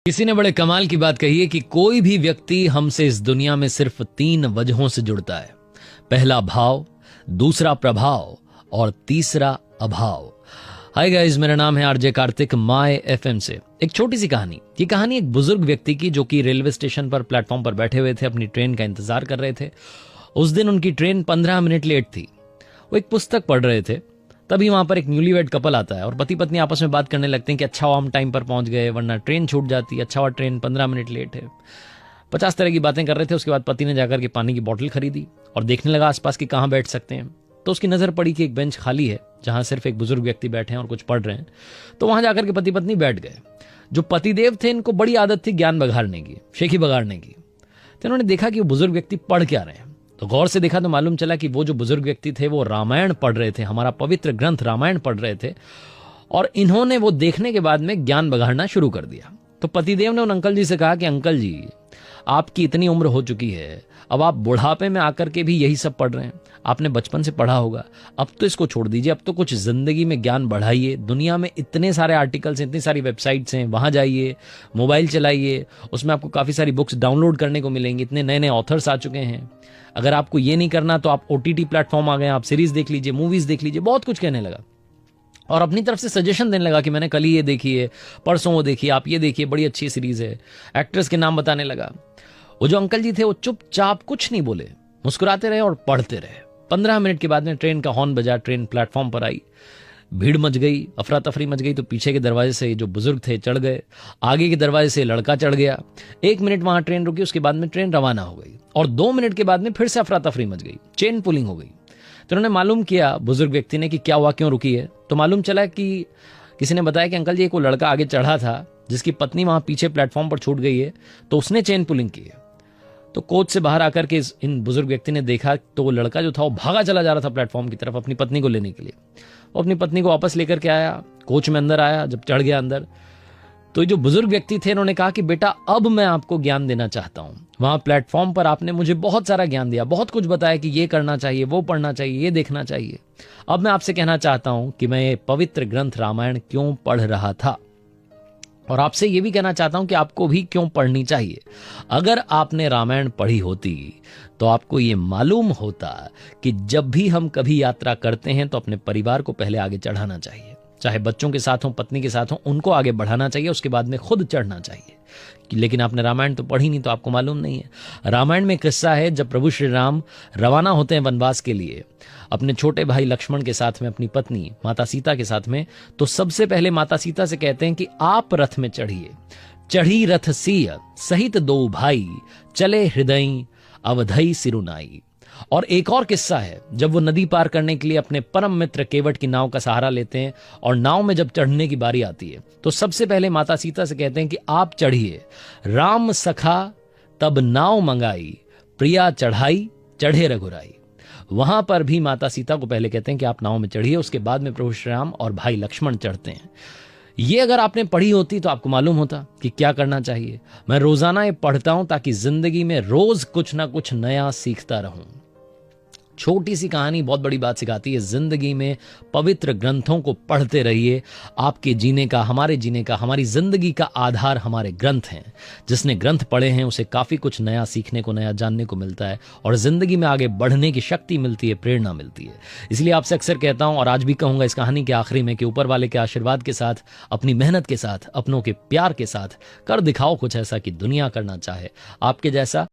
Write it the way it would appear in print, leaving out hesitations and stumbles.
किसी ने बड़े कमाल की बात कही है कि कोई भी व्यक्ति हमसे इस दुनिया में सिर्फ 3 वजहों से जुड़ता है। पहला भाव, दूसरा प्रभाव और तीसरा अभाव। हाय गाइस, मेरा नाम है आरजे कार्तिक, माय एफएम से। एक छोटी सी कहानी। ये कहानी एक बुजुर्ग व्यक्ति की जो कि रेलवे स्टेशन पर प्लेटफॉर्म पर बैठे हुए थे, अपनी ट्रेन का इंतजार कर रहे थे। उस दिन उनकी ट्रेन 15 मिनट लेट थी। वो एक पुस्तक पढ़ रहे थे। तभी वहां पर एक न्यूलीवेड कपल आता है और पति पत्नी आपस में बात करने लगते हैं कि अच्छा हुआ हम टाइम पर पहुंच गए, वरना ट्रेन छूट जाती। अच्छा हुआ ट्रेन 15 मिनट लेट है। 50 तरह की बातें कर रहे थे। उसके बाद पति ने जाकर के पानी की बोतल खरीदी और देखने लगा आसपास कि कहाँ बैठ सकते हैं। तो उसकी नजर पड़ी कि एक बेंच खाली है जहां सिर्फ एक बुजुर्ग व्यक्ति बैठे हैं और कुछ पढ़ रहे हैं। तो वहां जाकर के पति पत्नी बैठ गए। जो पतिदेव थे, इनको बड़ी आदत थी ज्ञान बघाड़ने की, शेखी बगाड़ने की। तो इन्होंने देखा कि वो बुजुर्ग व्यक्ति पढ़ क्या रहे हैं। तो गौर से देखा तो मालूम चला कि वो जो बुजुर्ग व्यक्ति थे वो रामायण पढ़ रहे थे, हमारा पवित्र ग्रंथ रामायण पढ़ रहे थे। और इन्होंने वो देखने के बाद में ज्ञान बघाड़ना शुरू कर दिया। तो पतिदेव ने उन अंकल जी से कहा कि अंकल जी, आपकी इतनी उम्र हो चुकी है, अब आप बुढ़ापे में आकर के भी यही सब पढ़ रहे हैं। आपने बचपन से पढ़ा होगा, अब तो इसको छोड़ दीजिए। अब तो कुछ जिंदगी में ज्ञान बढ़ाइए। दुनिया में इतने सारे आर्टिकल्स हैं, इतनी सारी वेबसाइट्स हैं, वहां जाइए, मोबाइल चलाइए, उसमें आपको काफी सारी बुक्स डाउनलोड करने को मिलेंगी। इतने नए नए ऑथर्स आ चुके हैं। अगर आपको ये नहीं करना तो आप ओटीटी प्लेटफॉर्म आ गए, आप सीरीज देख लीजिए, मूवीज देख लीजिए। बहुत कुछ कहने लगा और अपनी तरफ से सजेशन देने लगा कि मैंने कल ही ये देखी है, परसों वो देखी, आप ये देखिए, बड़ी अच्छी सीरीज है। एक्ट्रेस के नाम बताने लगा। वो जो अंकल जी थे वो चुपचाप कुछ नहीं बोले, मुस्कुराते रहे और पढ़ते रहे। 15 मिनट के बाद में ट्रेन का हॉर्न बजा, ट्रेन प्लेटफॉर्म पर आई। भीड़ मच गई, अफरा तफरी मच गई। तो पीछे के दरवाजे से जो बुजुर्ग थे चढ़ गए, आगे के दरवाजे से लड़का चढ़ गया। 1 मिनट वहां ट्रेन रुकी, उसके बाद में ट्रेन रवाना हो गई। और 2 मिनट के बाद में फिर से अफरा तफरी मच गई, चेन पुलिंग हो गई। तो उन्होंने मालूम किया बुजुर्ग व्यक्ति ने कि क्या हुआ, क्यों रुकी है। तो मालूम चला कि किसी ने बताया कि अंकल जी, एक वो लड़का आगे चढ़ा था जिसकी पत्नी वहां पीछे प्लेटफॉर्म पर छूट गई है, तो उसने चेन पुलिंग की है। तो कोच से बाहर आकर के इन बुजुर्ग व्यक्ति ने देखा तो वो लड़का जो था वो भागा चला जा रहा था प्लेटफॉर्म की तरफ अपनी पत्नी को लेने के लिए। वो अपनी पत्नी को वापस लेकर के आया, कोच में अंदर आया। जब चढ़ गया अंदर, तो जो बुजुर्ग व्यक्ति थे इन्होंने कहा कि बेटा, अब मैं आपको ज्ञान देना चाहता हूं। वहां प्लेटफॉर्म पर आपने मुझे बहुत सारा ज्ञान दिया, बहुत कुछ बताया कि ये करना चाहिए, वो पढ़ना चाहिए, ये देखना चाहिए। अब मैं आपसे कहना चाहता हूं कि मैं ये पवित्र ग्रंथ रामायण क्यों पढ़ रहा था, और आपसे ये भी कहना चाहता हूं कि आपको भी क्यों पढ़नी चाहिए। अगर आपने रामायण पढ़ी होती तो आपको ये मालूम होता कि जब भी हम कभी यात्रा करते हैं तो अपने परिवार को पहले आगे चढ़ाना चाहिए। चाहे बच्चों के साथ हो, पत्नी के साथ हो, उनको आगे बढ़ाना चाहिए, उसके बाद में खुद चढ़ना चाहिए। लेकिन आपने रामायण तो पढ़ी नहीं, तो आपको मालूम नहीं है। रामायण में किस्सा है जब प्रभु श्री राम रवाना होते हैं वनवास के लिए अपने छोटे भाई लक्ष्मण के साथ में, अपनी पत्नी माता सीता के साथ में। तो सबसे पहले माता सीता से कहते हैं कि आप रथ में चढ़िए। चढ़ी रथ सिय सहित 2 भाई, चले हृदय अवधई सिरुनाई। और एक और किस्सा है जब वो नदी पार करने के लिए अपने परम मित्र केवट की नाव का सहारा लेते हैं और नाव में जब चढ़ने की बारी आती है तो सबसे पहले माता सीता से कहते हैं कि आप चढ़िए। राम सखा तब नाव मंगाई, प्रिया चढ़ाई चढ़े रघुराई। वहां पर भी माता सीता को पहले कहते हैं कि आप नाव में चढ़िए, उसके बाद में प्रभु श्री राम और भाई लक्ष्मण चढ़ते हैं। ये अगर आपने पढ़ी होती तो आपको मालूम होता कि क्या करना चाहिए। मैं रोजाना ये पढ़ता हूं ताकि जिंदगी में रोज कुछ ना कुछ नया सीखता रहूं। छोटी सी कहानी बहुत बड़ी बात सिखाती है। जिंदगी में पवित्र ग्रंथों को पढ़ते रहिए। आपके जीने का, हमारे जीने का, हमारी जिंदगी का आधार हमारे ग्रंथ हैं। जिसने ग्रंथ पढ़े हैं उसे काफी कुछ नया सीखने को, नया जानने को मिलता है और जिंदगी में आगे बढ़ने की शक्ति मिलती है, प्रेरणा मिलती है। इसलिए आपसे अक्सर कहता हूं और आज भी कहूंगा इस कहानी के आखिरी में कि ऊपर वाले के आशीर्वाद के साथ, अपनी मेहनत के साथ, अपनों के प्यार के साथ कर दिखाओ कुछ ऐसा कि दुनिया करना चाहे आपके जैसा।